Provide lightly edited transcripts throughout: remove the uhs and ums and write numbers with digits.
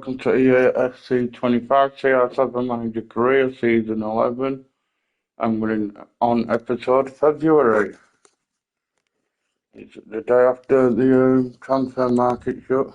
welcome to Eafc 25 CR7 Manager Career Season 11, and we're on episode February. It's the day after the transfer market shut.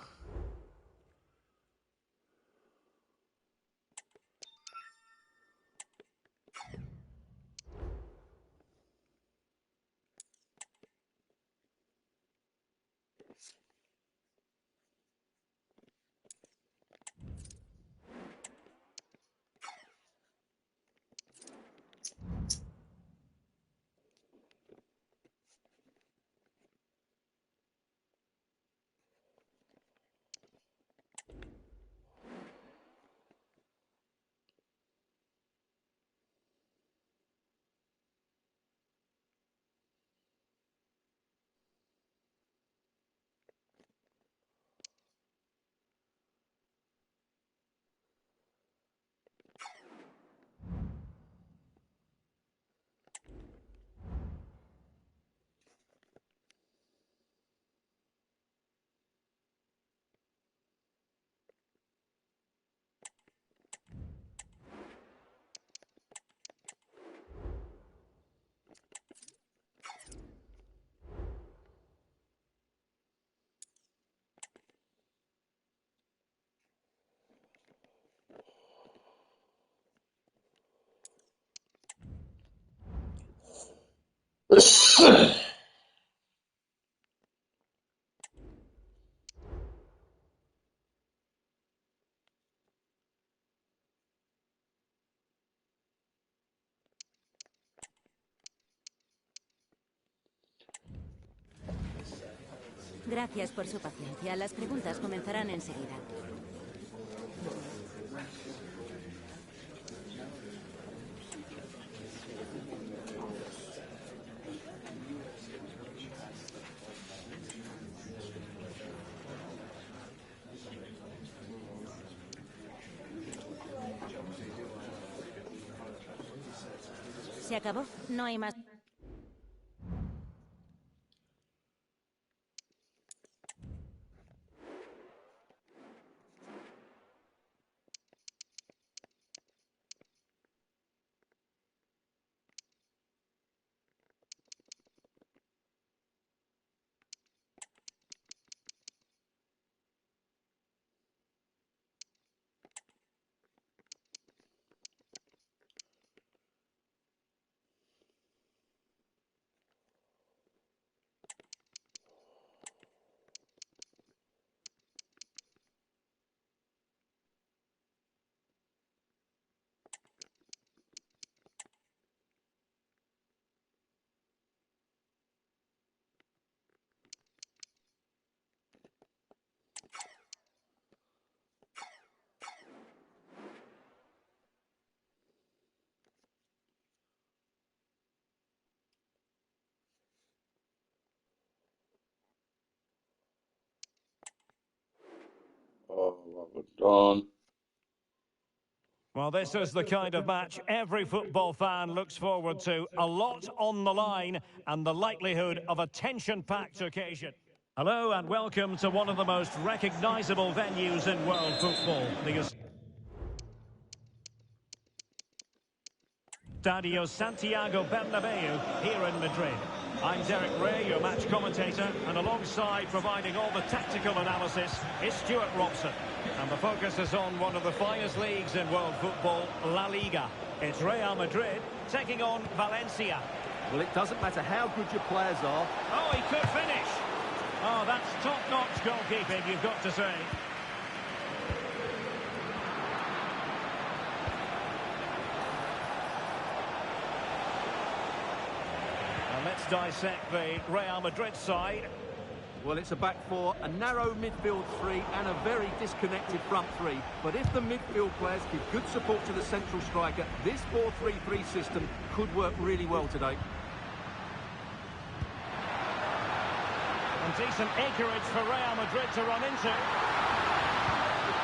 Gracias por su paciencia. Las preguntas comenzarán enseguida. ¿Se acabó? No hay más. Oh, what was done. Well, this is the kind of match every football fan looks forward to. A lot on the line and the likelihood of a tension-packed occasion. Hello and welcome to one of the most recognisable venues in world football. The Estadio Santiago Bernabeu here in Madrid. I'm Derek Ray, your match commentator, and alongside providing all the tactical analysis is Stuart Robson. And the focus is on one of the finest leagues in world football, La Liga. It's Real Madrid taking on Valencia. Well, it doesn't matter how good your players are. Oh, he could finish. Oh, that's top-notch goalkeeping, you've got to say. Let's dissect the Real Madrid side. Well, it's a back four, a narrow midfield three and a very disconnected front three. But if the midfield players give good support to the central striker, this 4-3-3 system could work really well today. And decent acreage for Real Madrid to run into.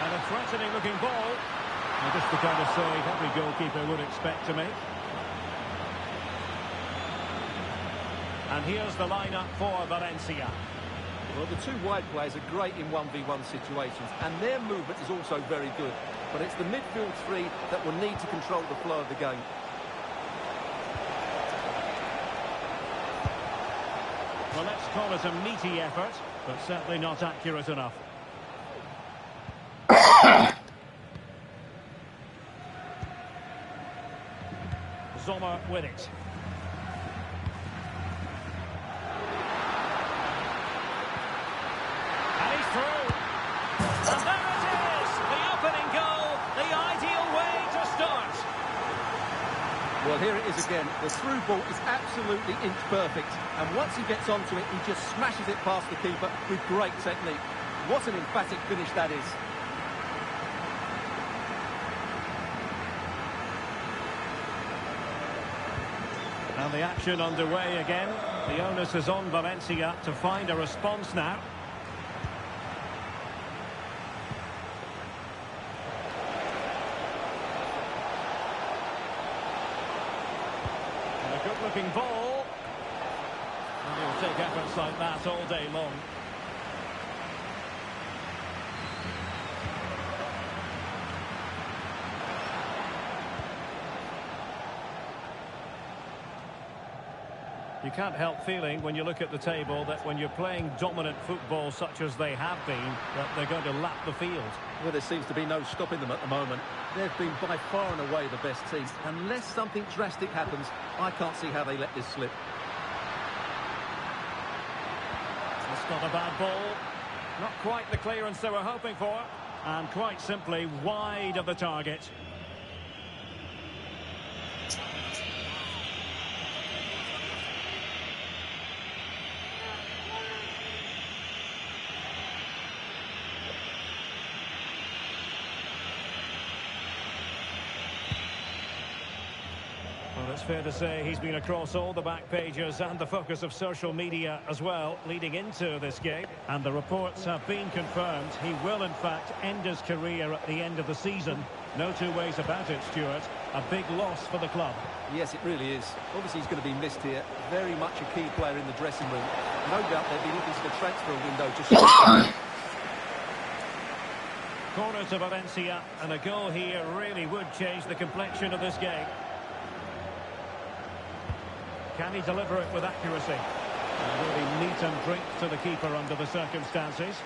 And a threatening looking ball. And just the kind of save every goalkeeper would expect to make. And here's the lineup for Valencia. Well, the two wide players are great in 1v1 situations, and their movement is also very good. But it's the midfield three that will need to control the flow of the game. Well, let's call it a meaty effort, but certainly not accurate enough. Sommer with it. And he's through. And there it is! The opening goal, the ideal way to start. Well, here it is again. The through ball is absolutely inch perfect. And once he gets onto it, he just smashes it past the keeper with great technique. What an emphatic finish that is. And the action underway again. The onus is on Valencia to find a response now. And a good-looking ball. And he'll take efforts like that all day long. You can't help feeling, when you look at the table, that when you're playing dominant football such as they have been, that they're going to lap the field. Well, there seems to be no stopping them at the moment. They've been by far and away the best team. Unless something drastic happens, I can't see how they let this slip. That's not a bad ball. Not quite the clearance they were hoping for. And quite simply wide of the target. Well, it's fair to say he's been across all the back pages and the focus of social media as well, leading into this game. And the reports have been confirmed. He will, in fact, end his career at the end of the season. No two ways about it, Stuart. A big loss for the club. Yes, it really is. Obviously, he's going to be missed here. Very much a key player in the dressing room. No doubt they'll be looking to the transfer window to show. Corner to Valencia, and a goal here really would change the complexion of this game. Can he deliver it with accuracy? A really neat and drink to the keeper under the circumstances.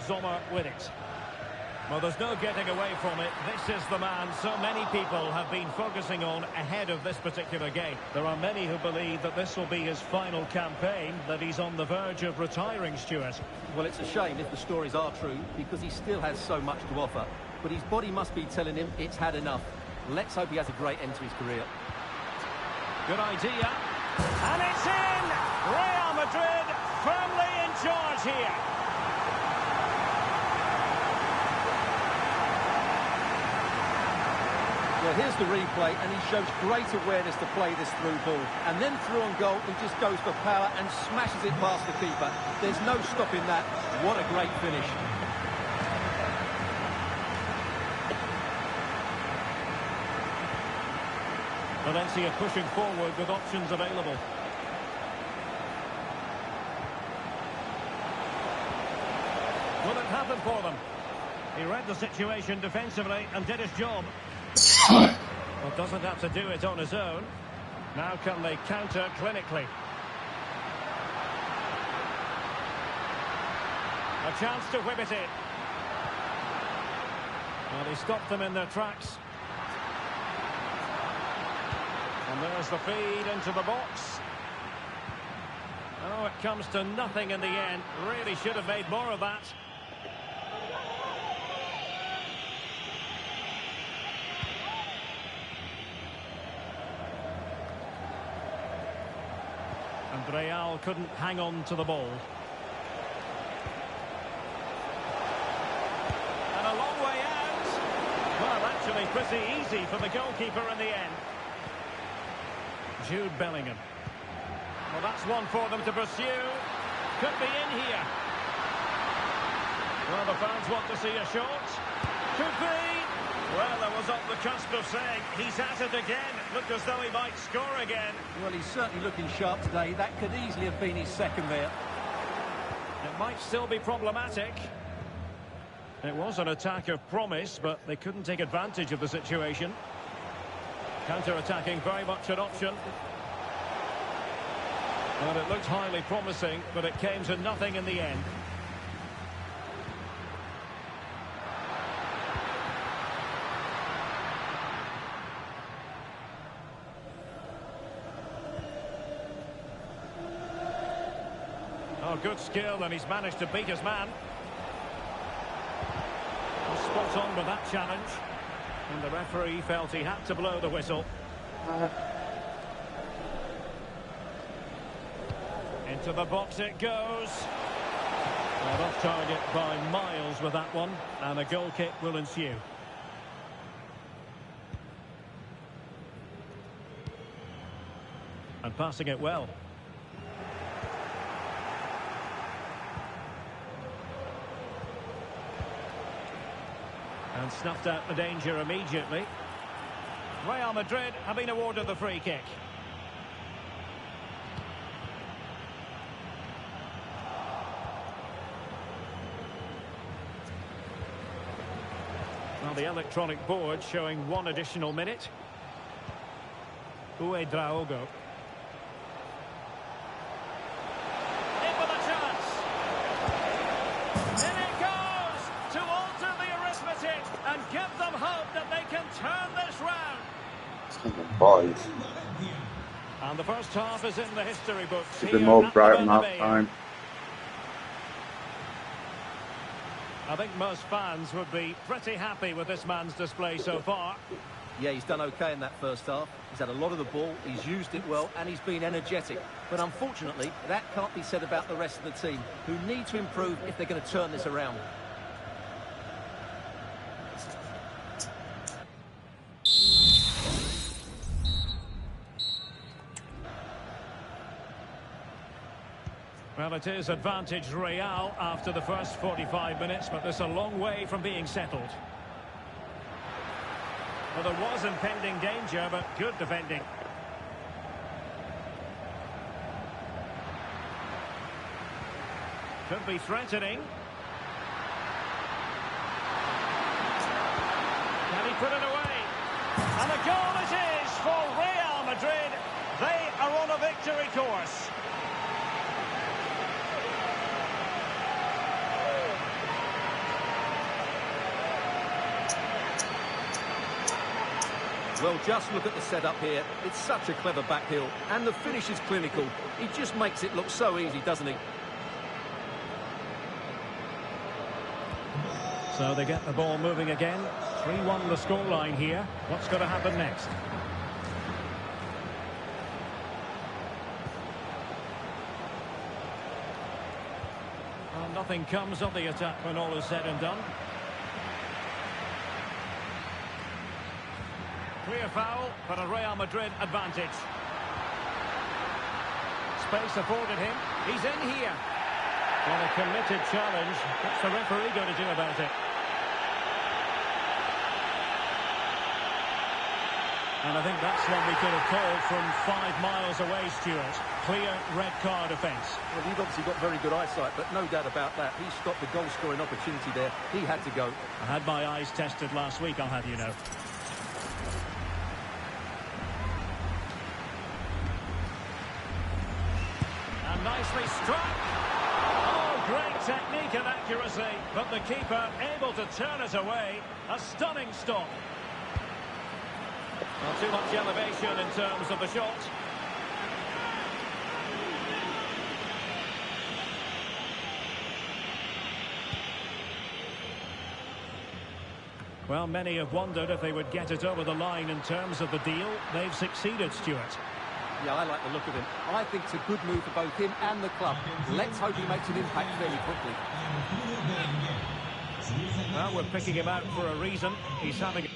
Sommer with it. Well, there's no getting away from it. This is the man so many people have been focusing on ahead of this particular game. There are many who believe that this will be his final campaign, that he's on the verge of retiring, Stuart. Well, it's a shame if the stories are true, because he still has so much to offer. But his body must be telling him it's had enough. Let's hope he has a great end to his career. Good idea. And it's in! Real Madrid firmly in charge here. Well, here's the replay, and he shows great awareness to play this through ball. And then through on goal, he just goes for power and smashes it past the keeper. There's no stopping that. What a great finish. Valencia pushing forward with options available. Will it happen for them? He read the situation defensively and did his job. Well, doesn't have to do it on his own. Now can they counter clinically? A chance to whip it in. Well, he stopped them in their tracks. And there's the feed into the box. Oh, it comes to nothing in the end. Really should have made more of that. And Real couldn't hang on to the ball. And a long way out. Well, actually pretty easy for the goalkeeper in the end. Jude Bellingham. Well, that's one for them to pursue. Could be in here. Well, the fans want to see a shot. Could be. Well, I was on the cusp of saying he's at it again. Looked as though he might score again. Well, he's certainly looking sharp today. That could easily have been his second there. It might still be problematic. It was an attack of promise, but they couldn't take advantage of the situation. Counter-attacking very much an option. Well, it looked highly promising, but it came to nothing in the end. Oh, good skill, and he's managed to beat his man. Spot on with that challenge. And the referee felt he had to blow the whistle. Into the box it goes. Well, off target by miles with that one. And a goal kick will ensue. And passing it well. And snuffed out the danger immediately. Real Madrid have been awarded the free kick. Well, the electronic board showing one additional minute. Uedraogo. In with a chance. In it goes to alter the arithmetic and give them hope that they can turn this round. Boys. And the first half is in the history books. It's been more at the bright than half Bernabeu. time. I think most fans would be pretty happy with this man's display so far. Yeah, he's done okay in that first half. He's had a lot of the ball, he's used it well, and he's been energetic. But unfortunately, that can't be said about the rest of the team, who need to improve if they're going to turn this around. Well, it is advantage Real after the first 45 minutes, but there's a long way from being settled. Well, there was impending danger, but good defending. Could be threatening. Can he put it away? And a goal it is for Real Madrid. They are on a victory course. Well, just look at the setup here. It's such a clever back heel, and the finish is clinical. He just makes it look so easy, doesn't he? So they get the ball moving again. 3-1 the scoreline here. What's going to happen next? Well, nothing comes of the attack when all is said and done. Clear foul, but a Real Madrid advantage. Space afforded him. He's in here. Well, a committed challenge. What's the referee going to do about it? And I think that's one we could have called from 5 miles away, Stuart. Clear red card offence. Well, you've obviously got very good eyesight, but no doubt about that. He stopped the goal-scoring opportunity there. He had to go. I had my eyes tested last week, I'll have you know. And nicely struck. Oh, great technique and accuracy, but the keeper able to turn it away. A stunning stop. Not too much elevation in terms of the shot. Well, many have wondered if they would get it over the line in terms of the deal. They've succeeded, Stuart. Yeah, I like the look of him. I think it's a good move for both him and the club. Let's hope he makes an impact fairly quickly. Well, we're picking him out for a reason. He's having...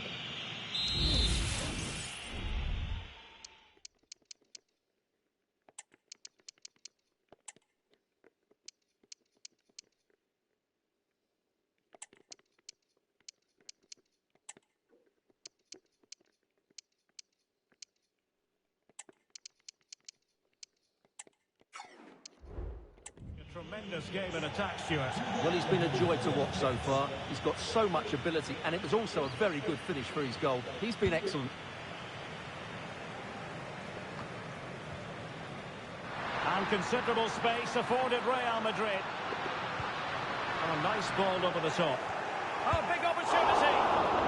Tremendous game in attack, Stuart. Well, he's been a joy to watch so far. He's got so much ability, and it was also a very good finish for his goal. He's been excellent. And considerable space afforded Real Madrid. And a nice ball over the top. Oh, big opportunity!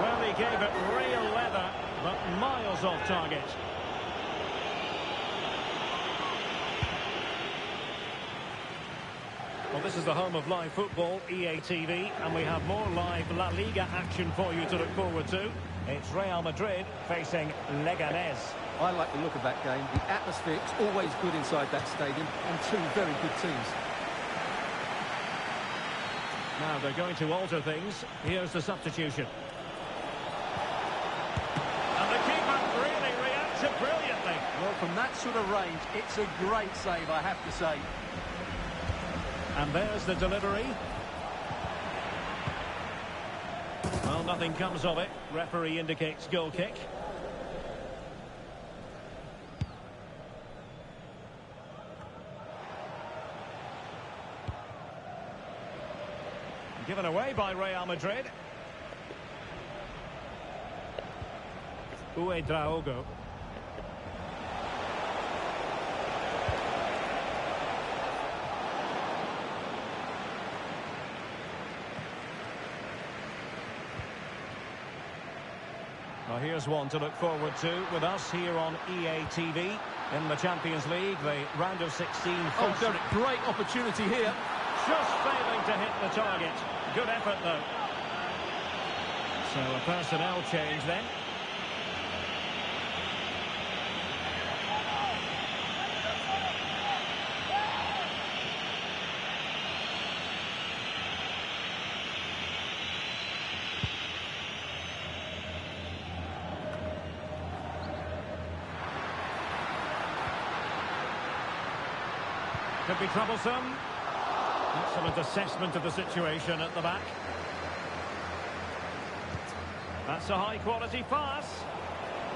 Well, he gave it real leather, but miles off target. Well, this is the home of live football, EA TV, and we have more live La Liga action for you to look forward to. It's Real Madrid facing Leganés. I like the look of that game. The atmosphere is always good inside that stadium, and two very good teams. Now they're going to alter things. Here's the substitution. And the keeper really reacted brilliantly. Well, from that sort of range, it's a great save, I have to say. And there's the delivery. Well, nothing comes of it. Referee indicates goal kick. Given away by Real Madrid. Uedraogo. Well, here's one to look forward to with us here on EA TV in the Champions League, the round of 16. Oh, Derek, great opportunity here. Just failing to hit the target. Good effort, though. So a personnel change then. Could be troublesome. Excellent assessment of the situation at the back. That's a high-quality pass.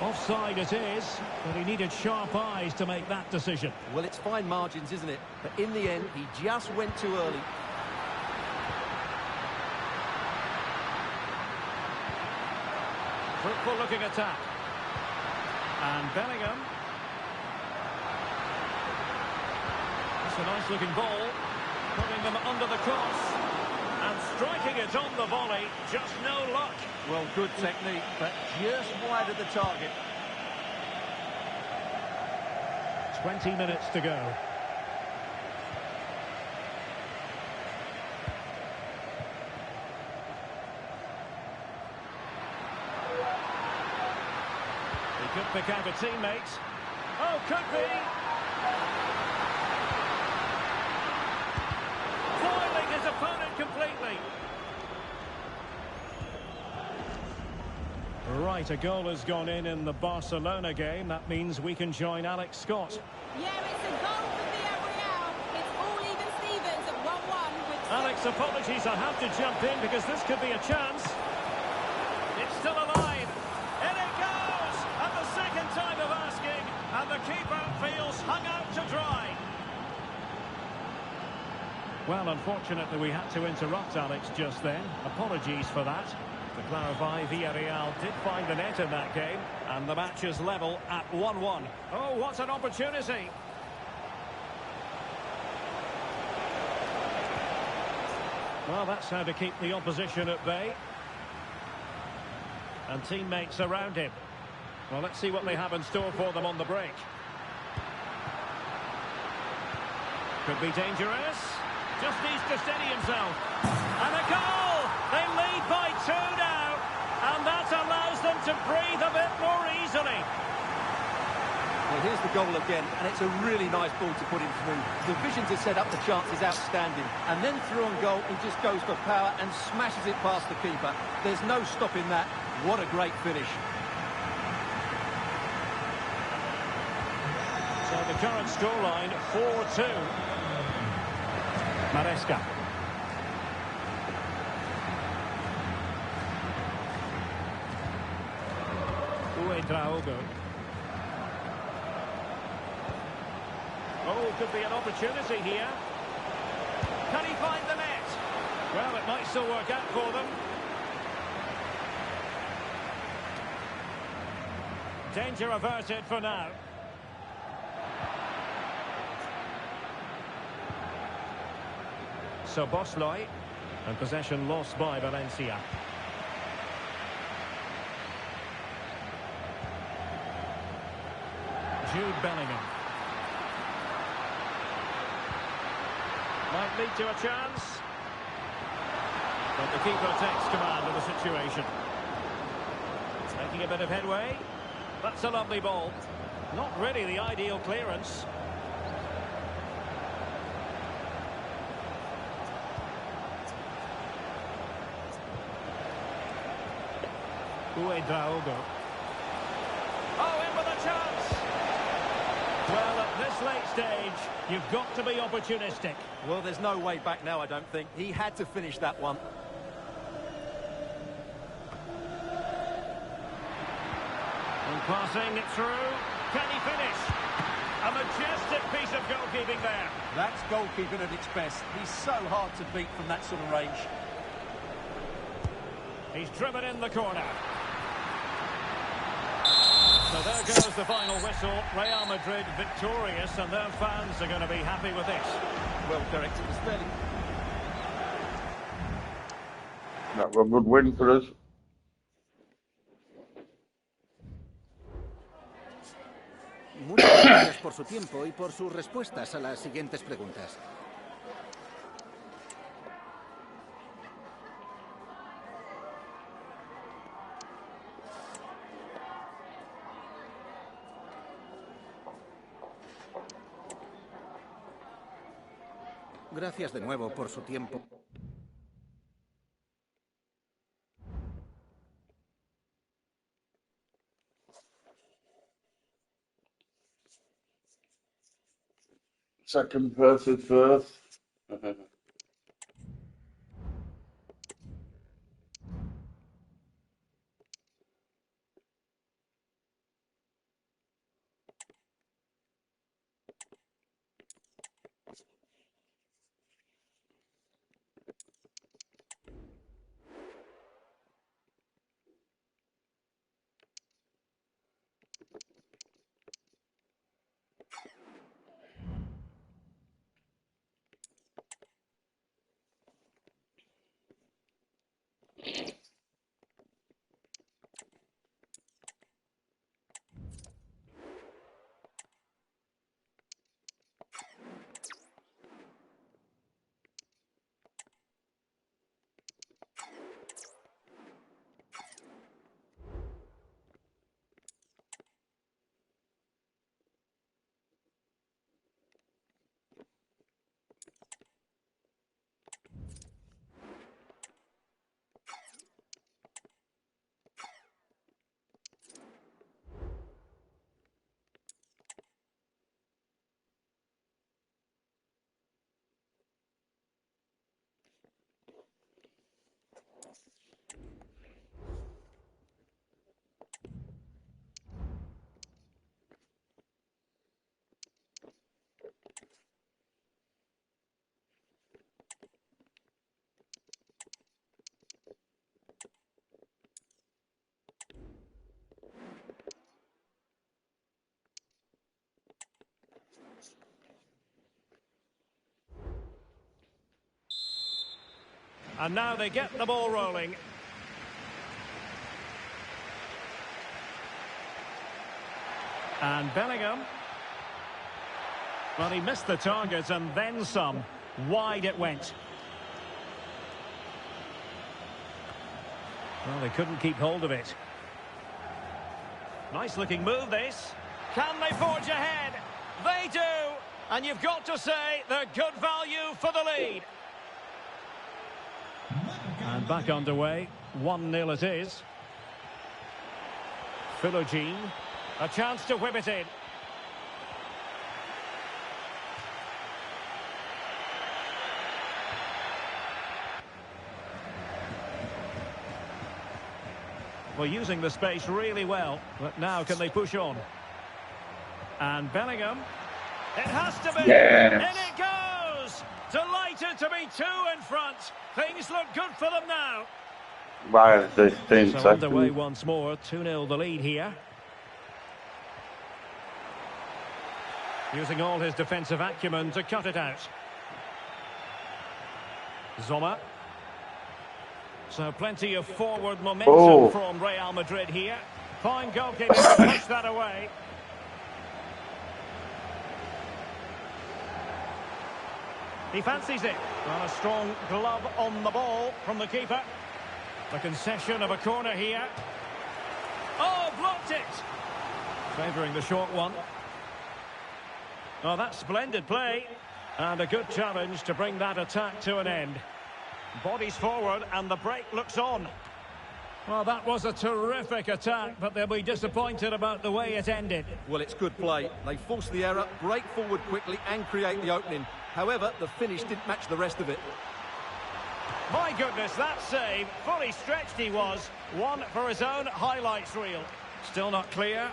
Offside it is, but he needed sharp eyes to make that decision. Well, it's fine margins, isn't it? But in the end, he just went too early. Fruitful-looking attack. And Bellingham. It's a nice-looking ball. Putting them under the cross. And striking it on the volley. Just no luck. Well, good technique, but just wide of the target. 20 minutes to go. He could pick out a teammate. Oh, could be. Foiling his opponent completely. Right, a goal has gone in the Barcelona game. That means we can join Alex Scott. Yeah, it's a goal for Febuary. It's all even Stevens at 1-1 with... Alex, apologies, I have to jump in because this could be a chance. It's still alive. In it goes! And the second time of asking, and the keeper feels hung out to dry. Well, unfortunately, we had to interrupt Alex just then. Apologies for that. To clarify, Villarreal did find the net in that game, and the match is level at 1-1. Oh, what an opportunity! Well, that's how to keep the opposition at bay. And teammates around him. Well, let's see what they have in store for them on the break. Could be dangerous. Just needs to steady himself. And a goal! They lead by 2 now. And that allows them to breathe a bit more easily. Well, here's the goal again, and it's a really nice ball to put him through. The vision to set up the chance is outstanding. And then through on goal, he just goes for power and smashes it past the keeper. There's no stopping that. What a great finish. So the current scoreline, 4-2. Maresca. Uedraogo. Oh, could be an opportunity here. Can he find the net? Well, it might still work out for them. Danger averted for now. So Bosley, and possession lost by Valencia. Jude Bellingham. Might lead to a chance. But the keeper takes command of the situation. Making a bit of headway. That's a lovely ball. Not really the ideal clearance. Uedraogo. Oh, in with a chance! Well, at this late stage, you've got to be opportunistic. Well, there's no way back now, I don't think. He had to finish that one. And passing it through. Can he finish? A majestic piece of goalkeeping there. That's goalkeeping at its best. He's so hard to beat from that sort of range. He's driven in the corner. So there goes the final whistle. Real Madrid victorious, and their fans are going to be happy with this. Well, Derek, it was fairly... That was a good win for us. Muchas gracias por su tiempo y por sus respuestas a las siguientes preguntas. Gracias de nuevo por su tiempo. Second versus first. And now they get the ball rolling. And Bellingham. Well, he missed the target and then some. Wide it went. Well, they couldn't keep hold of it. Nice looking move, this. Can they forge ahead? They do. And you've got to say they're good value for the lead. And back underway. 1-0 it is. Philogene. A chance to whip it in. Well, using the space really well. But now can they push on? And Bellingham. It has to be. Yes. And it goes. Delighted to be only 2 in front. Things look good for them now. Why is this 10 So underway seconds? once more, 2-0 the lead here. Using all his defensive acumen to cut it out. Sommer. So plenty of forward momentum from Real Madrid here. Fine goalkeeping to push that away. He fancies it. And a strong glove on the ball from the keeper. The concession of a corner here. Oh, blocked it! Favouring the short one. Oh, that's splendid play. And a good challenge to bring that attack to an end. Bodies forward and the break looks on. Well, that was a terrific attack, but they'll be disappointed about the way it ended. Well, it's good play. They force the error, break forward quickly and create the opening. However, the finish didn't match the rest of it. My goodness, that save, fully stretched he was. One for his own highlights reel. Still not clear.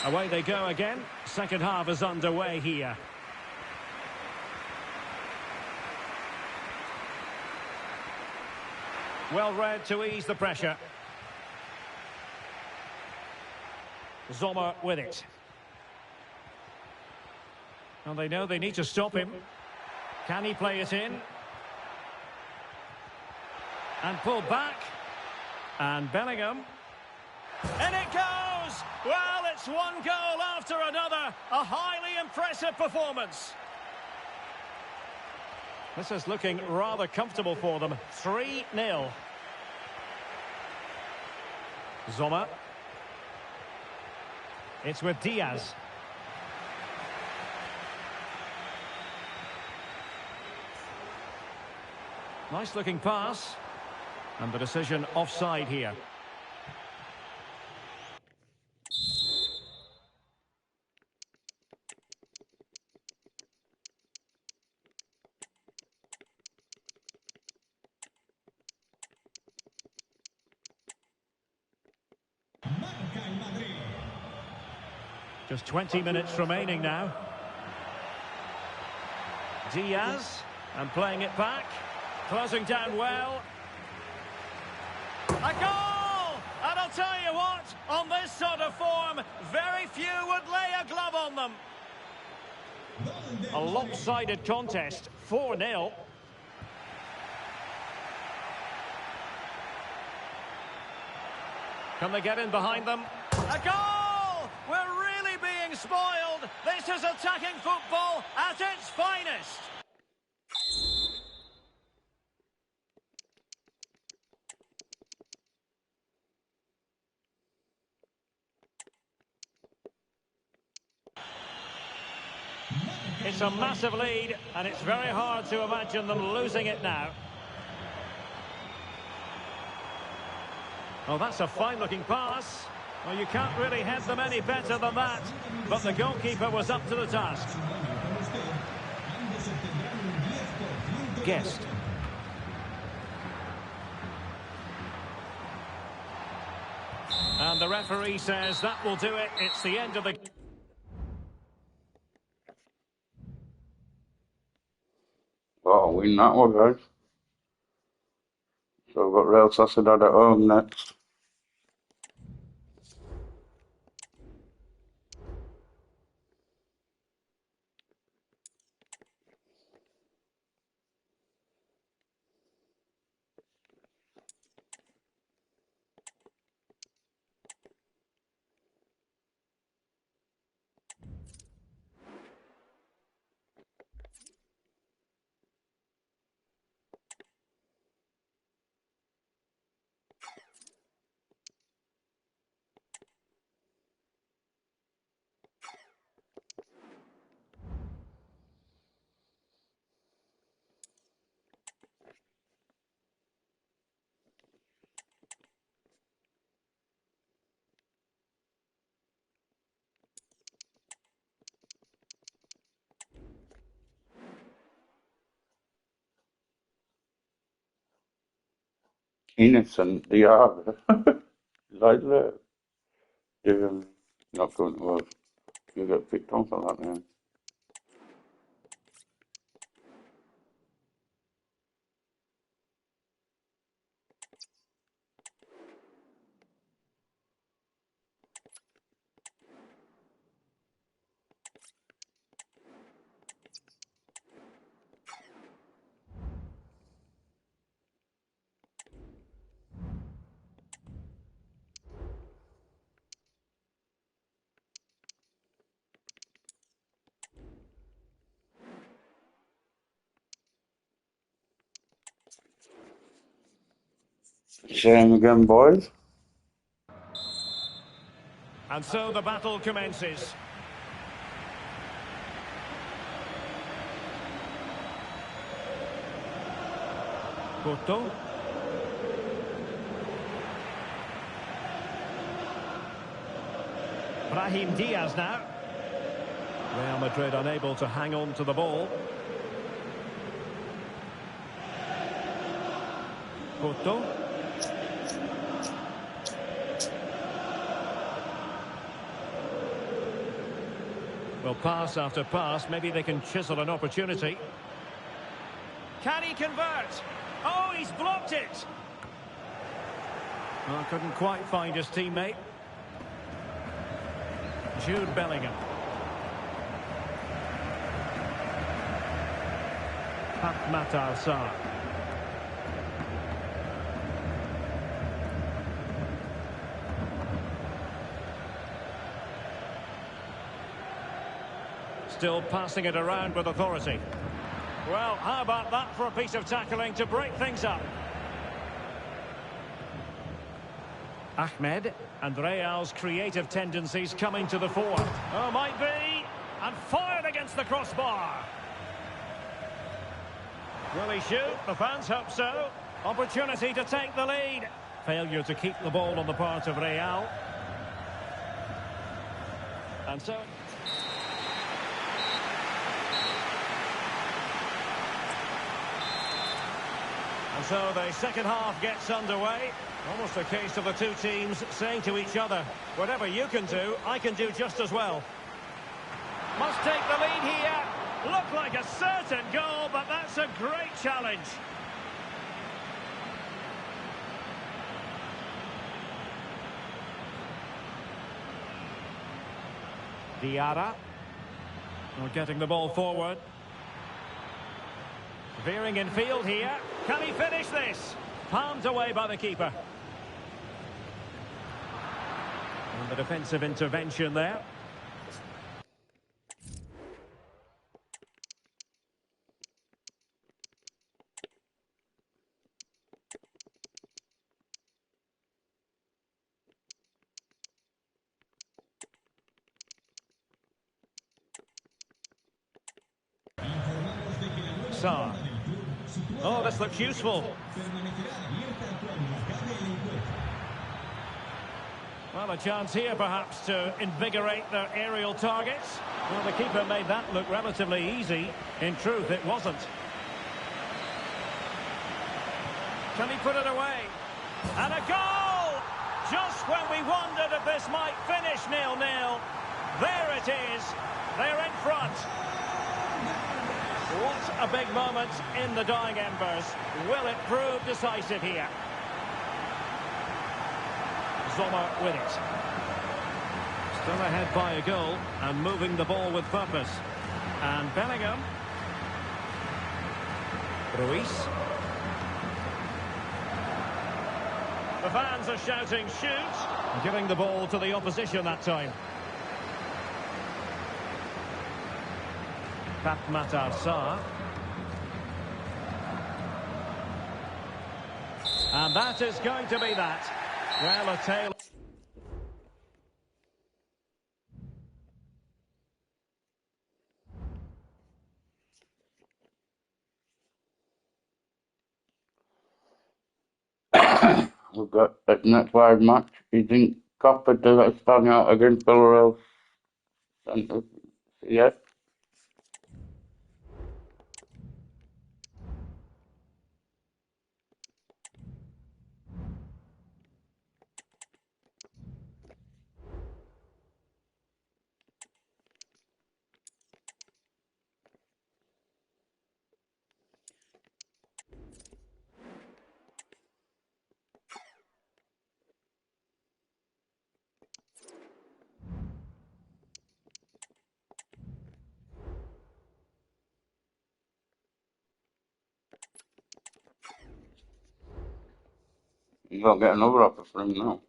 Away they go again. Second half is underway here. Well read to ease the pressure. Sommer with it. And they know they need to stop him. Can he play it in? And pull back. And Bellingham. And it goes! Well, it's one goal after another. A highly impressive performance. This is looking rather comfortable for them. 3-0. Sommer. It's with Diaz. Nice looking pass. And the decision offside here. Just 20 minutes remaining now. Diaz, and playing it back. Closing down well. A goal! And I'll tell you what, on this sort of form, very few would lay a glove on them. A lopsided contest, 4-0. Can they get in behind them? A goal! We're really being spoiled. This is attacking football at its finest. It's a massive lead, and it's very hard to imagine them losing it now. Oh, that's a fine-looking pass. Well, you can't really head them any better than that. But the goalkeeper was up to the task. Guest. And the referee says that will do it. It's the end of the... Oh, win that one, guys. So we've got Real Sociedad at home next. Innocent, they are. Like that. They're not going to you get picked on for that now. Same again, boys. And so the battle commences. Couto. Brahim Diaz now. Real Madrid unable to hang on to the ball. Couto. Well, pass after pass, maybe they can chisel an opportunity. Can he convert? Oh, he's blocked it! Well, couldn't quite find his teammate. Jude Bellingham. Matar Sarr. Still passing it around with authority. Well, how about that for a piece of tackling to break things up? Ahmed, and Real's creative tendencies coming to the fore. Oh, might be, and fired against the crossbar. Will he shoot? The fans hope so. Opportunity to take the lead. Failure to keep the ball on the part of Real. And so... And so the second half gets underway. Almost a case of the two teams saying to each other, whatever you can do, I can do just as well. Must take the lead here. Looked like a certain goal, but that's a great challenge. Diarra. We're getting the ball forward. Veering in field here. Can he finish this? Palmed away by the keeper. And the defensive intervention there. Sarr. Oh, this looks useful. Well, a chance here perhaps to invigorate their aerial targets. Well, the keeper made that look relatively easy. In truth, it wasn't. Can he put it away? And a goal! Just when we wondered if this might finish 0-0. There it is. They're in front. What a big moment in the dying embers. Will it prove decisive here? Sommer with it. Still ahead by a goal and moving the ball with purpose. And Bellingham. Ruiz. The fans are shouting shoot. Giving the ball to the opposition that time. Matar Sarr. And that is going to be that. Well, a tail. We've got that next live match. You think Copper does stand out against Villarreal? Yes. You don't get another offer for him now.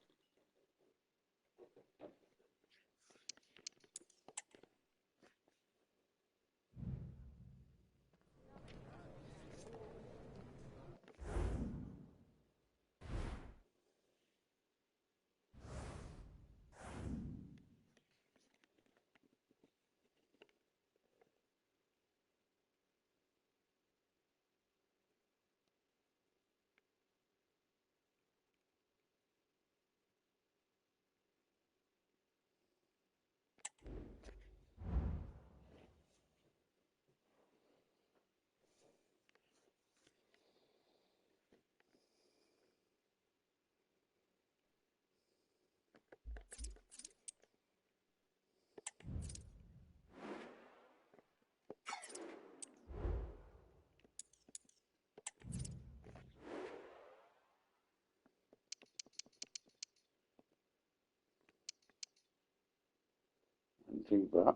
too bad.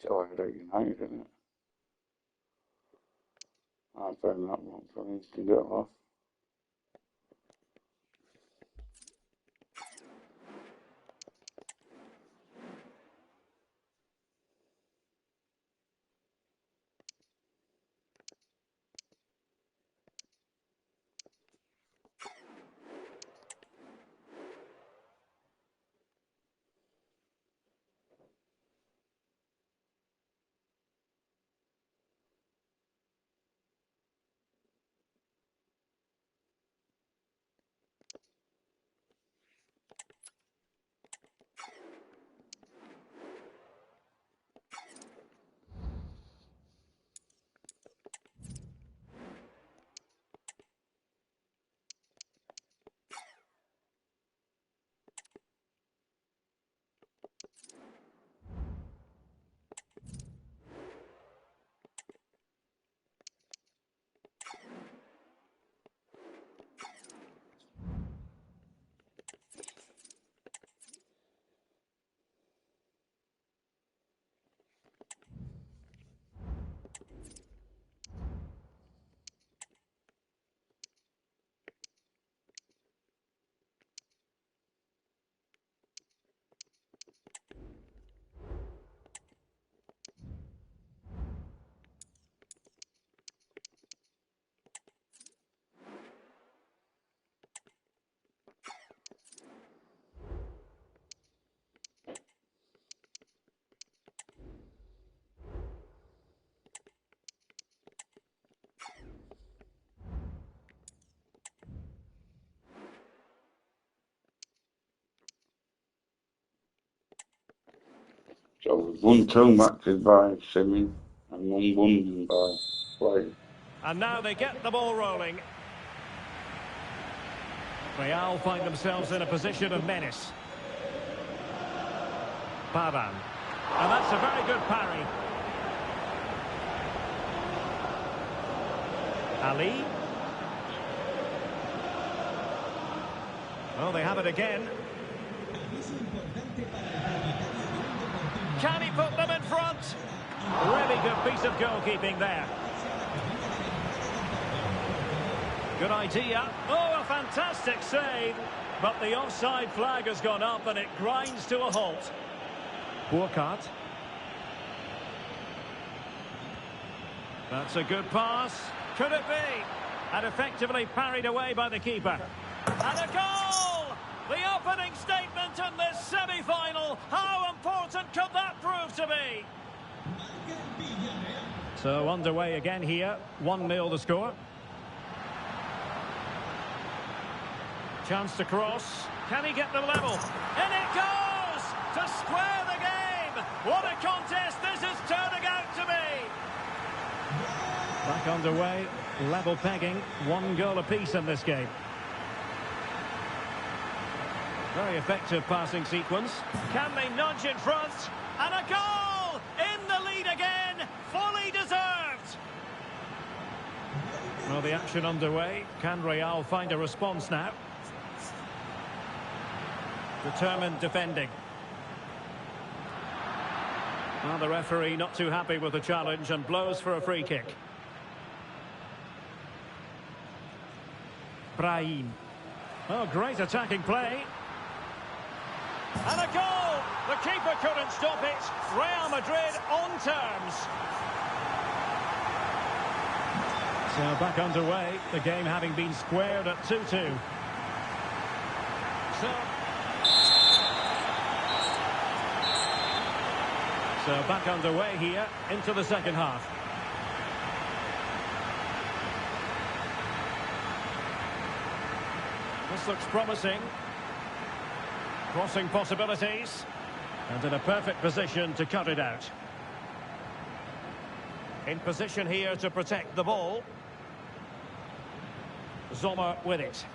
So I had United in it. I found that one for me to get off. So we've won 2 matches by simming and 1 won by playing. And now they get the ball rolling. Real find themselves in a position of menace. Pavan. And that's a very good parry. Ali. Oh, they have it again. Can he put them in front? Really good piece of goalkeeping there. Good idea. Oh, a fantastic save. But the offside flag has gone up and it grinds to a halt. Burkhardt. That's a good pass. Could it be? And effectively parried away by the keeper. And a goal! The opening statement in this semi-final. How important could that prove to be? So underway again here. 1-0 the score. Chance to cross. Can he get the level? In it goes! To square the game! What a contest this is turning out to be! Back underway. Level pegging. 1 goal apiece in this game. Very effective passing sequence. Can they nudge in front? And a goal! In the lead again! Fully deserved! Well, the action underway. Can Real find a response now? Determined defending. Well, the referee not too happy with the challenge and blows for a free kick. Brahim. Oh, great attacking play. And a goal! The keeper couldn't stop it. Real Madrid on terms. So back underway. The game having been squared at 2-2. So back underway here into the second half. This looks promising. Crossing possibilities. And in a perfect position to cut it out. In position here to protect the ball. Sommer with it.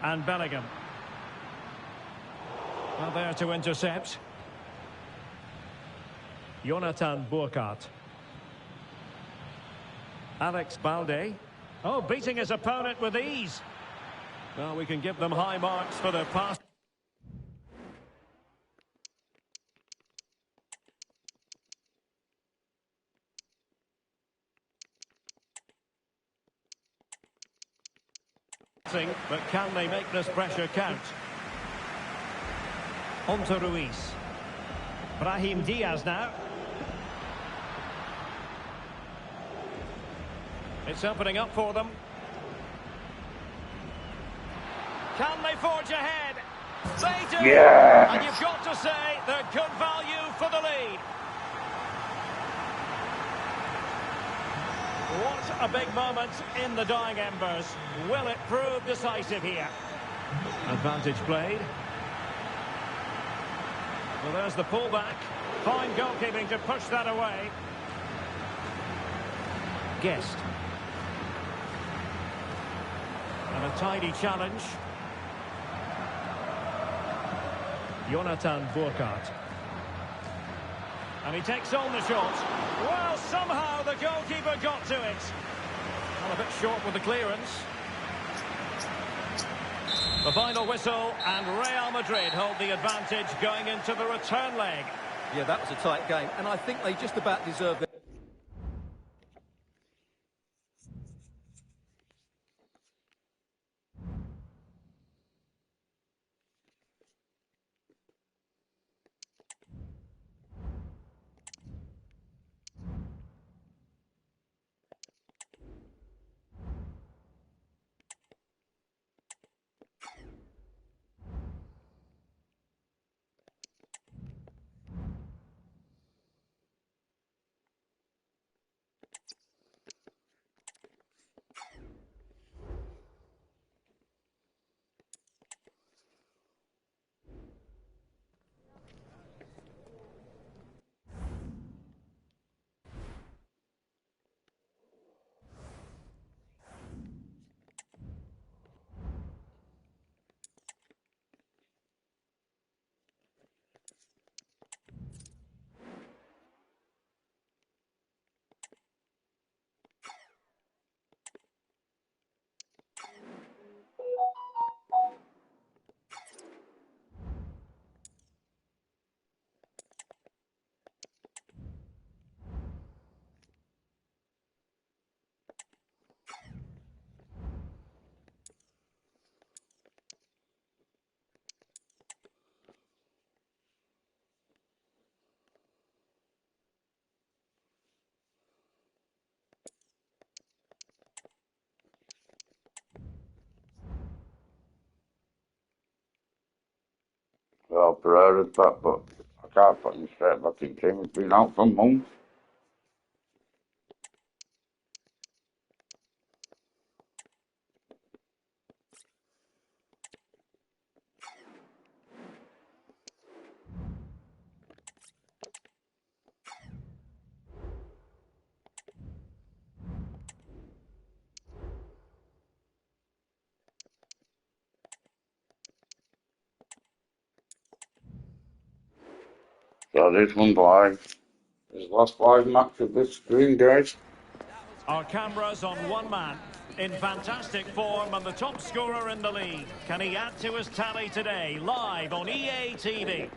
And Bellingham. Well, there to intercept. Jonathan Burkhardt. Alex Balde. Oh, beating his opponent with ease. Well, we can give them high marks for their pass. But can they make this pressure count? On to Ruiz. Brahim Diaz now. It's opening up for them. Can they forge ahead? They do! Yes! And you've got to say they're good value for the lead. What a big moment in the dying embers. Will it prove decisive here? Advantage played. Well, there's the pullback. Fine goalkeeping to push that away. Guest. And a tidy challenge. Jonathan Burkhardt. And he takes on the shot. Well, somehow the goalkeeper got to it. Well, a bit short with the clearance. The final whistle, and Real Madrid hold the advantage going into the return leg. Yeah, that was a tight game, and I think they just about deserved it. So Pereira's back, but I can't put him straight back in team. He's been out for months. So this one's live. His last live match of this screen, guys. Our cameras on one man. In fantastic form and the top scorer in the league. Can he add to his tally today? Live on EA TV.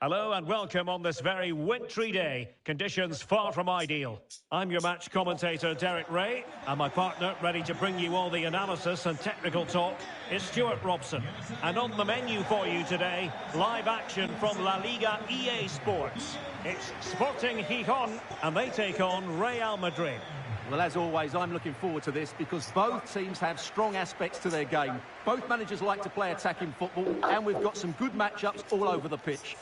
Hello and welcome on this very wintry day. Conditions far from ideal. I'm your match commentator, Derek Ray, and my partner, ready to bring you all the analysis and technical talk, is Stuart Robson. And on the menu for you today, live action from La Liga EA Sports. It's Sporting Gijón, and they take on Real Madrid. Well, as always, I'm looking forward to this because both teams have strong aspects to their game. Both managers like to play attacking football, and we've got some good matchups all over the pitch.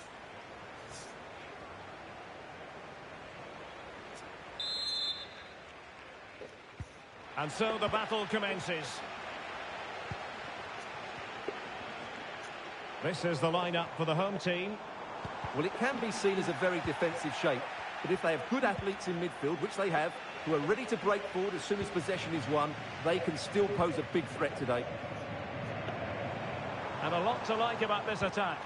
And so the battle commences. This is the lineup for the home team. Well, it can be seen as a very defensive shape, but if they have good athletes in midfield, which they have, who are ready to break forward as soon as possession is won, they can still pose a big threat today. And a lot to like about this attack.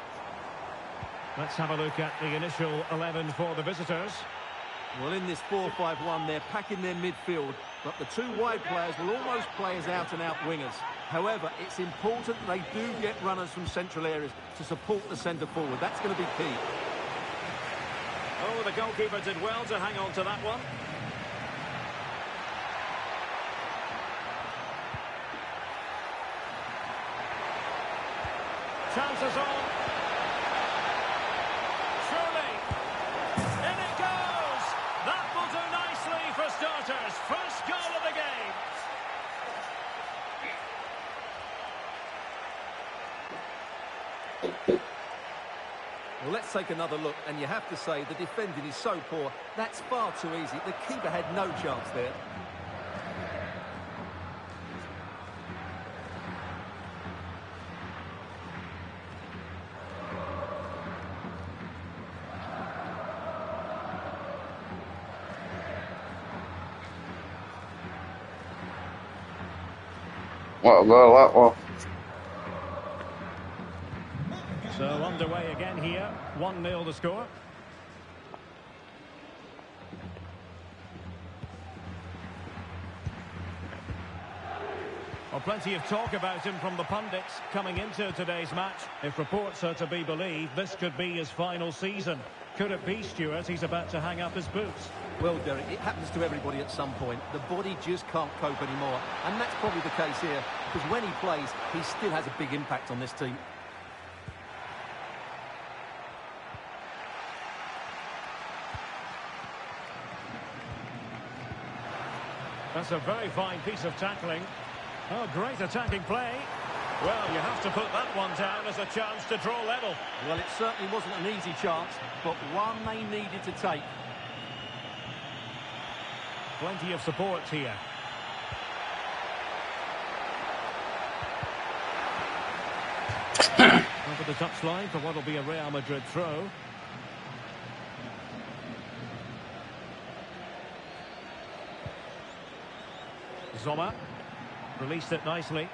Let's have a look at the initial 11 for the visitors. Well, in this 4-5-1, they're packing their midfield, but the two wide players will almost play as out-and-out wingers. However, it's important they do get runners from central areas to support the centre forward. That's going to be key. Oh, the goalkeeper did well to hang on to that one. Chances on. Surely. In it goes. That will do nicely for starters. First goal of the game. Well, let's take another look, and you have to say the defending is so poor. That's far too easy. The keeper had no chance there. What a goal that was. So underway again here. 1-0 the score. Well, plenty of talk about him from the pundits coming into today's match. If reports are to be believed, this could be his final season. Could it be, Stuart, he's about to hang up his boots? Well, Derek, it happens to everybody at some point. The body just can't cope anymore. And that's probably the case here, because when he plays, he still has a big impact on this team. That's a very fine piece of tackling. Oh, great attacking play. Well, you have to put that one down as a chance to draw level. Well, it certainly wasn't an easy chance, but one they needed to take. Plenty of support here. Over the touchline for what will be a Real Madrid throw. Zoma released it nicely.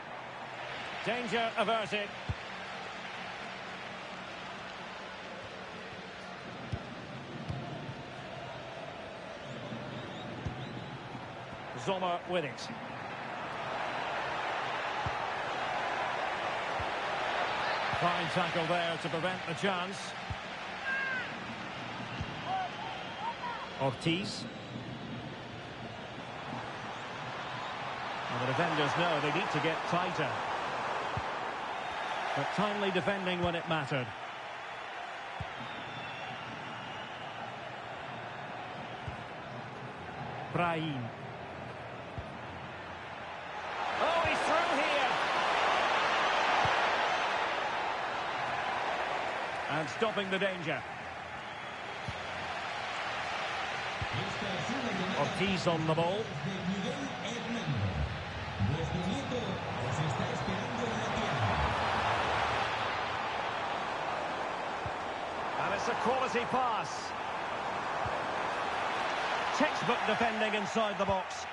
Danger averted. Zoma with it. Fine tackle there to prevent the chance. Ortiz. And the defenders know they need to get tighter. But timely defending when it mattered. Brahim. Oh, he's through here. And stopping the danger. Ortiz on the ball. And it's a quality pass. Textbook defending inside the box.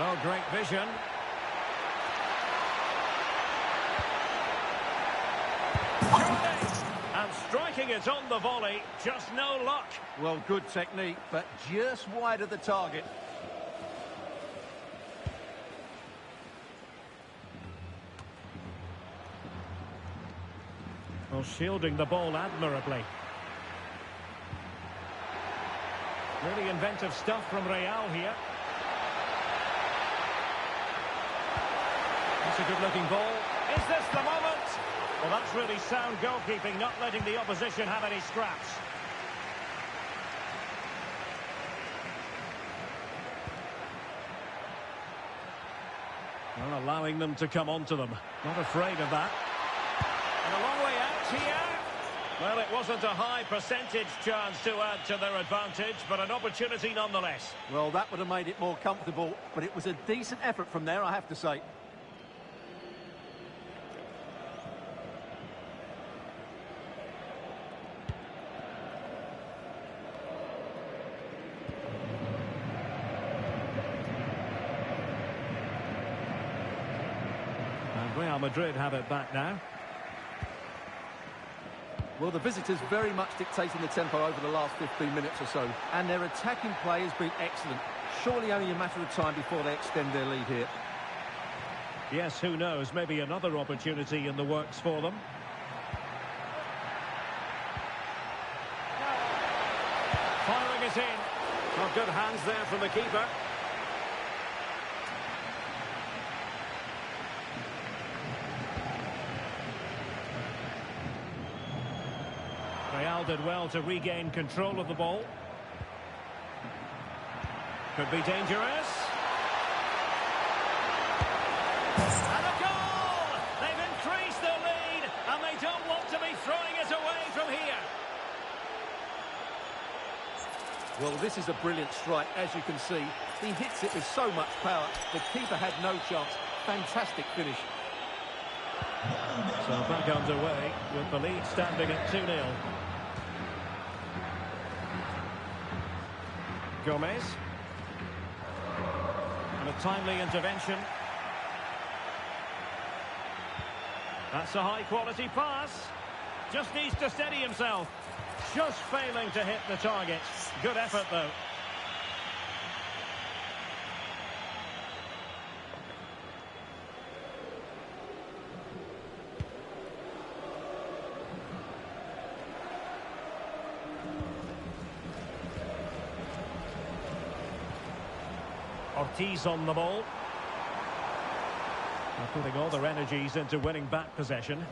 Oh, great vision. And striking it on the volley, just no luck. Well, good technique, but just wide of the target. Well, shielding the ball admirably. Really inventive stuff from Real here. It's a good-looking ball. Is this the moment? Well, that's really sound goalkeeping, not letting the opposition have any scraps. Well, allowing them to come onto them. Not afraid of that. And a long way out here. Well, it wasn't a high percentage chance to add to their advantage, but an opportunity nonetheless. Well, that would have made it more comfortable, but it was a decent effort from there, I have to say. And Real Madrid have it back now. Well, the visitors very much dictating the tempo over the last 15 minutes or so, and their attacking play has been excellent. Surely only a matter of time before they extend their lead here. Yes, who knows, maybe another opportunity in the works for them. Firing it in. Well, good hands there from the keeper. Real did well to regain control of the ball. Could be dangerous. And a goal! They've increased their lead, and they don't want to be throwing it away from here. Well, this is a brilliant strike, as you can see. He hits it with so much power. The keeper had no chance. Fantastic finish. So back underway with the lead standing at 2-0. Gomez. And a timely intervention. That's a high-quality pass. Just needs to steady himself. Just failing to hit the target. Good effort, though. Ortiz on the ball. They're putting all their energies into winning back possession.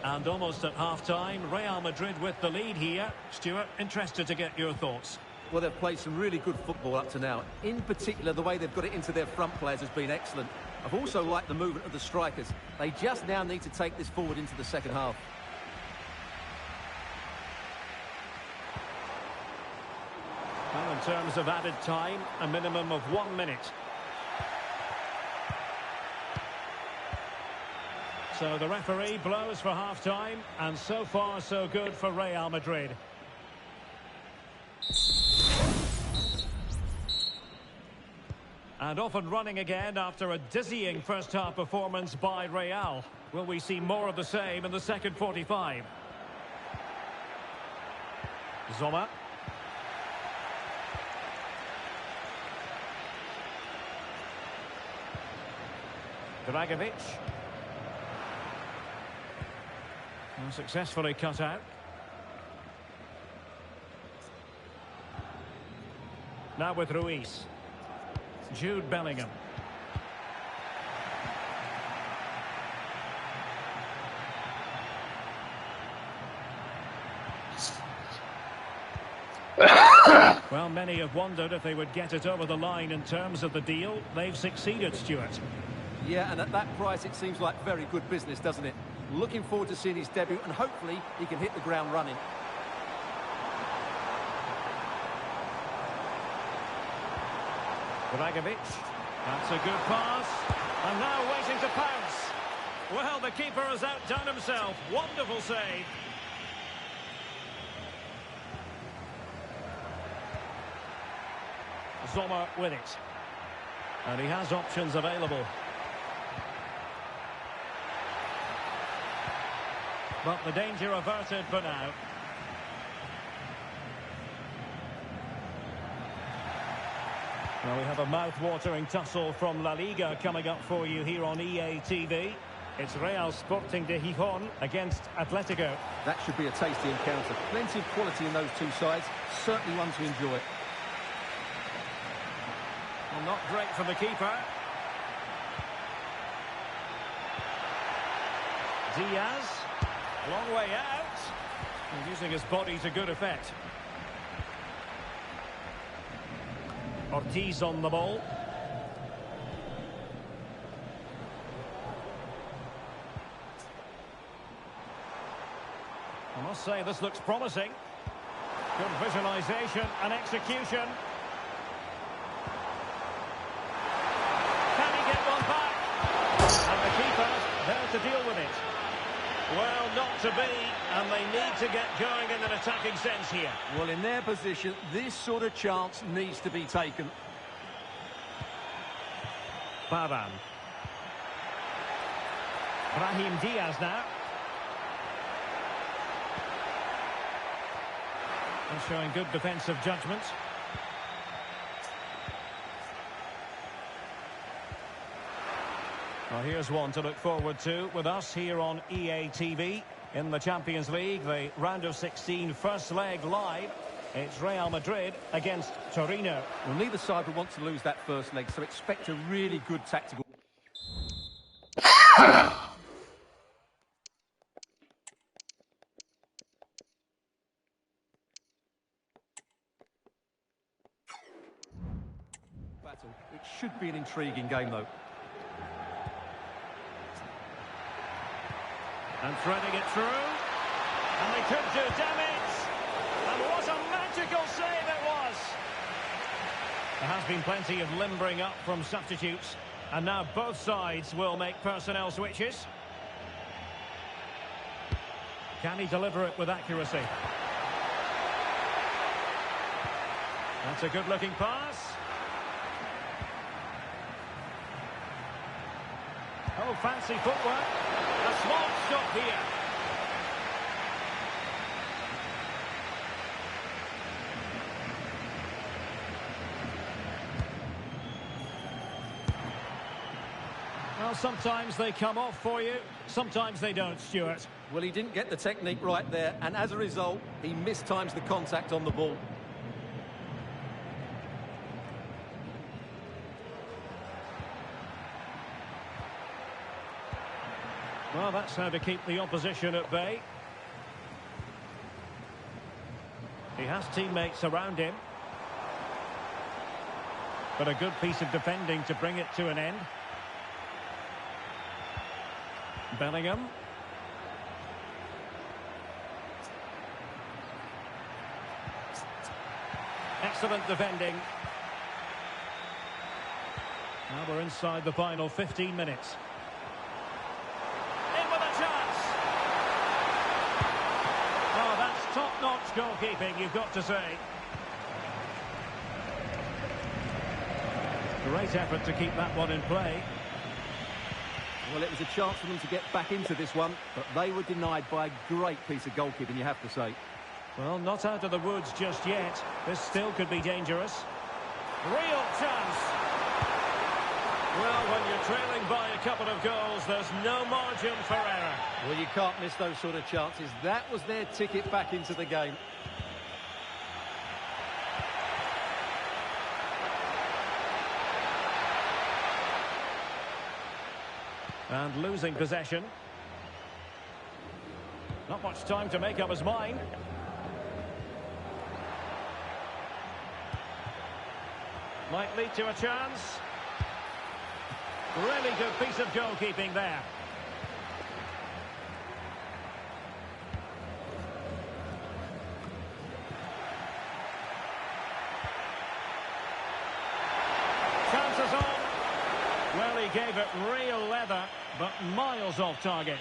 And almost at half-time, Real Madrid with the lead here. Stuart, interested to get your thoughts. Well, they've played some really good football up to now. In particular, the way they've got it into their front players has been excellent. I've also liked the movement of the strikers. They just now need to take this forward into the second half. Well, in terms of added time, a minimum of 1 minute. So the referee blows for half-time, and so far so good for Real Madrid. And off and running again after a dizzying first-half performance by Real. Will we see more of the same in the second 45? Zola. Dragovic. And successfully cut out. Now with Ruiz. Jude Bellingham. Well, many have wondered if they would get it over the line in terms of the deal. They've succeeded, Stuart. Yeah, and at that price, it seems like very good business, doesn't it? Looking forward to seeing his debut, and hopefully he can hit the ground running. Dragovic. That's a good pass. And now waiting to pounce. Well, the keeper has outdone himself. Wonderful save. Sommer with it. And he has options available. But the danger averted for now. Well, we have a mouth-watering tussle from La Liga coming up for you here on EA TV. It's Real Sporting de Gijón against Atletico. That should be a tasty encounter. Plenty of quality in those two sides. Certainly one to enjoy. Well, not great for the keeper. Diaz. Long way out. And using his body to good effect. Ortiz on the ball. I must say this looks promising. Good visualization and execution. Can he get one back? And the keeper there to deal with it. Well, not to be, and they need to get going in an attacking sense here. Well, in their position, this sort of chance needs to be taken. Pavan. Brahim Diaz now. And showing good defensive judgment. Well, here's one to look forward to with us here on EA TV. In the Champions League, the round of 16 first leg live. It's Real Madrid against Torino. Well, neither side will want to lose that first leg, so expect a really good tactical... battle. It should be an intriguing game, though. And threading it through. And they could do damage. And what a magical save it was. There has been plenty of limbering up from substitutes. And now both sides will make personnel switches. Can he deliver it with accuracy? That's a good-looking pass. Oh, fancy footwork. A small stop here. Well, sometimes they come off for you, sometimes they don't, Stuart. Well, he didn't get the technique right there, and as a result, he mistimes the contact on the ball. Well, that's how to keep the opposition at bay. He has teammates around him. But a good piece of defending to bring it to an end. Bellingham. Excellent defending. Now we're inside the final 15 minutes. In with a chance. Oh, that's top-notch goalkeeping, you've got to say. Great effort to keep that one in play. Well, it was a chance for them to get back into this one, but they were denied by a great piece of goalkeeping, you have to say. Well, not out of the woods just yet. This still could be dangerous. Real chance. Well, when you're trailing by a couple of goals, there's no margin for error. Well, you can't miss those sort of chances. That was their ticket back into the game. And losing possession. Not much time to make up his mind. Might lead to a chance. Really good piece of goalkeeping there. Chances on. Well, he gave it real leather, but miles off target.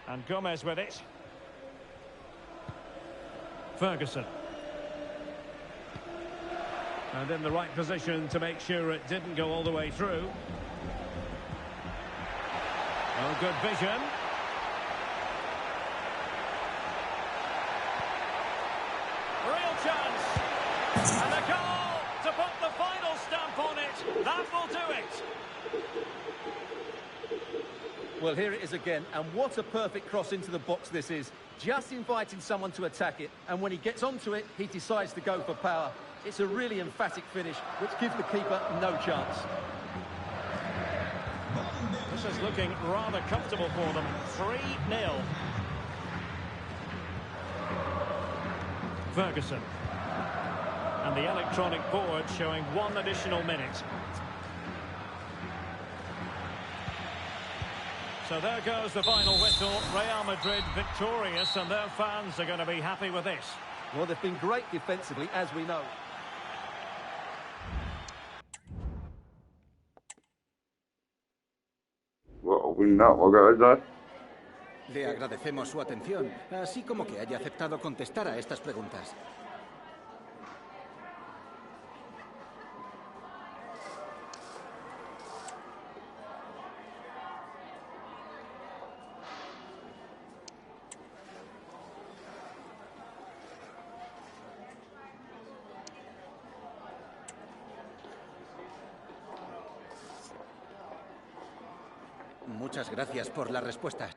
And Gomez with it. Ferguson. And in the right position to make sure it didn't go all the way through. Oh, good vision. Real chance. And a goal to put the final stamp on it. That will do it. Well, here it is again, and what a perfect cross into the box this is. Just inviting someone to attack it, and when he gets onto it, he decides to go for power. It's a really emphatic finish, which gives the keeper no chance. This is looking rather comfortable for them. 3-0. Ferguson. And the electronic board showing 1 additional minute. So there goes the final whistle. Real Madrid victorious, and their fans are going to be happy with this. Well, they've been great defensively, as we know. Well, we know what guys. Le agradecemos su atención, así como que haya aceptado contestar a estas preguntas. Muchas gracias por la respuesta.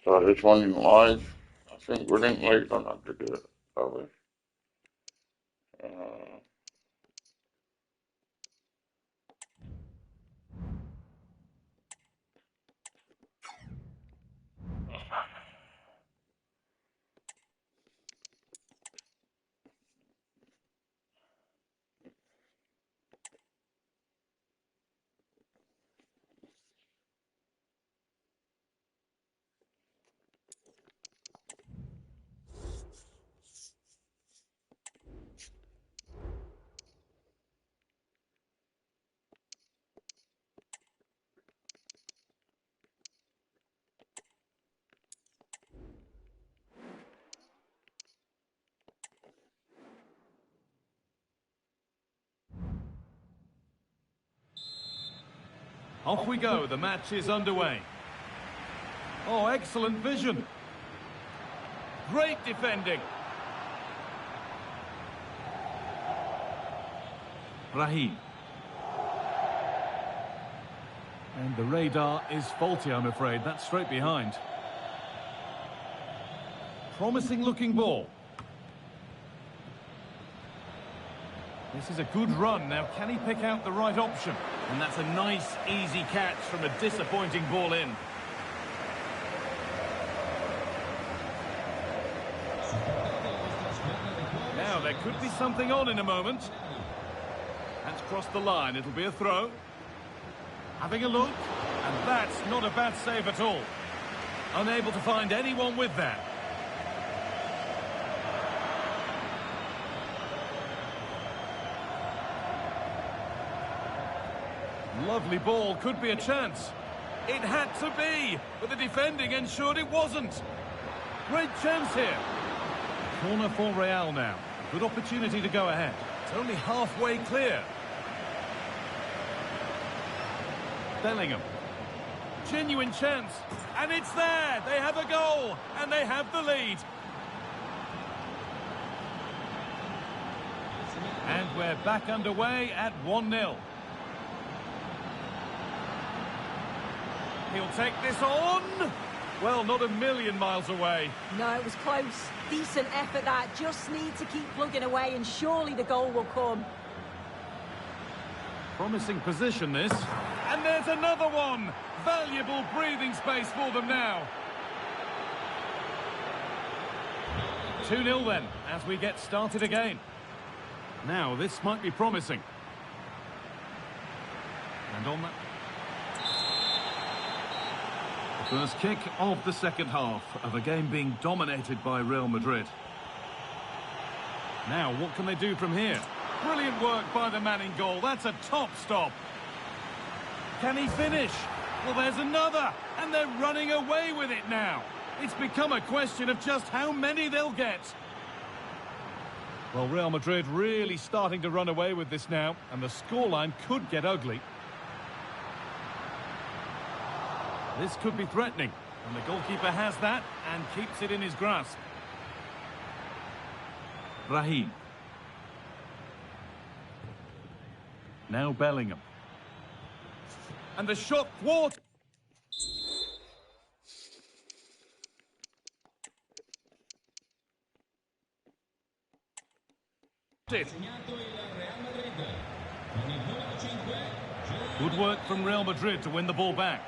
So this one in live. I think we didn't wait on that to do it, are we? Off we go, the match is underway. Oh, excellent vision. Great defending. Brahim. And the radar is faulty, I'm afraid. That's straight behind. Promising looking ball. This is a good run. Now, can he pick out the right option? And that's a nice, easy catch from a disappointing ball in. Now, there could be something on in a moment. That's crossed the line. It'll be a throw. Having a look. And that's not a bad save at all. Unable to find anyone with that. Lovely ball, could be a chance. It had to be, but the defending ensured it wasn't. Great chance here. Corner for Real now. Good opportunity to go ahead. It's only halfway clear. Bellingham. Genuine chance. And it's there. They have a goal. And they have the lead. And we're back underway at 1-0. He'll take this on. Well, not a million miles away. No, it was close. Decent effort that. Just need to keep plugging away and surely the goal will come. Promising position, this. And there's another one. Valuable breathing space for them now. 2-0 then, as we get started again. Now, this might be promising. And on that... The first kick of the second half of a game being dominated by Real Madrid. Now, what can they do from here? Brilliant work by the man in goal. That's a top stop. Can he finish? Well, there's another. And they're running away with it now. It's become a question of just how many they'll get. Well, Real Madrid really starting to run away with this now. And the scoreline could get ugly. This could be threatening. And the goalkeeper has that and keeps it in his grasp. Raheem. Now Bellingham. And the shot thwarted. Good work from Real Madrid to win the ball back.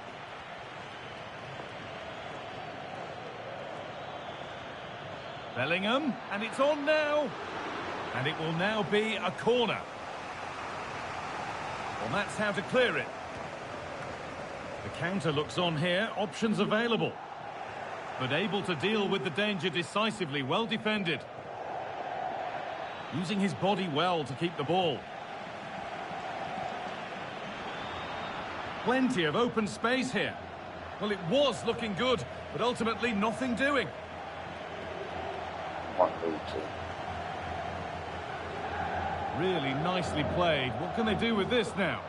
Bellingham, and it's on now. And it will now be a corner. Well, that's how to clear it. The counter looks on here, options available. But able to deal with the danger decisively, well defended. Using his body well to keep the ball. Plenty of open space here. Well, it was looking good, but ultimately nothing doing. Really nicely played. What can they do with this now?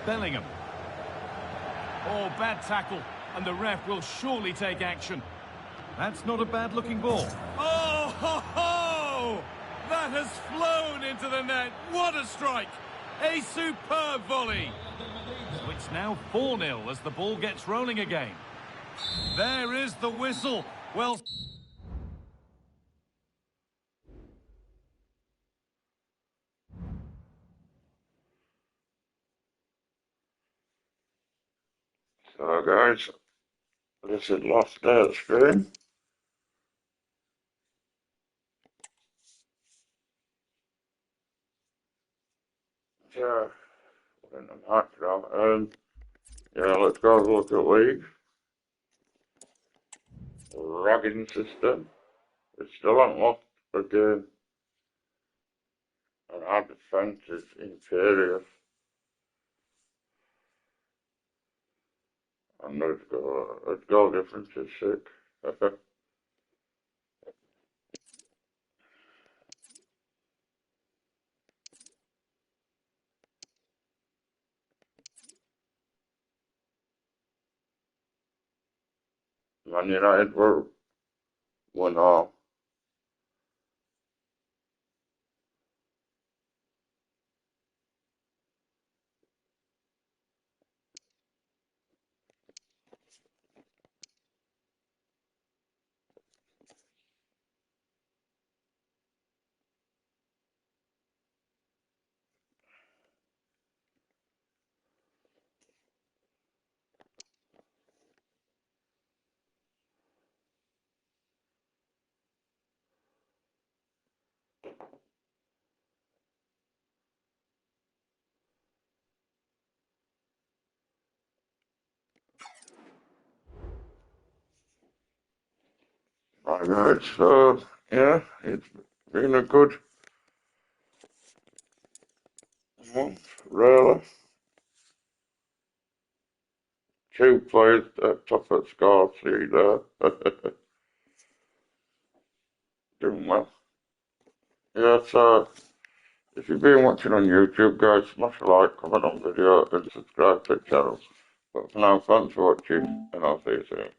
Bellingham. Oh, bad tackle. And the ref will surely take action. That's not a bad-looking ball. Oh, ho, ho! That has flown into the net. What a strike! A superb volley. So it's now 4-0 as the ball gets rolling again. There is the whistle. Well... So guys, this is last day of stream. Yeah, we're in the match now. Yeah, let's go have a look at league. Ragging system. We still haven't lost a game. And our defence is imperious. And let's go difference is 6. Man United were 1-0. Right, so yeah, it's been a good month, really. 2 players top at score, 3 there. Doing well. Yeah, so if you've been watching on YouTube, guys, smash a like, comment on video, and subscribe to the channel. But for now, thanks for watching, and I'll see you soon.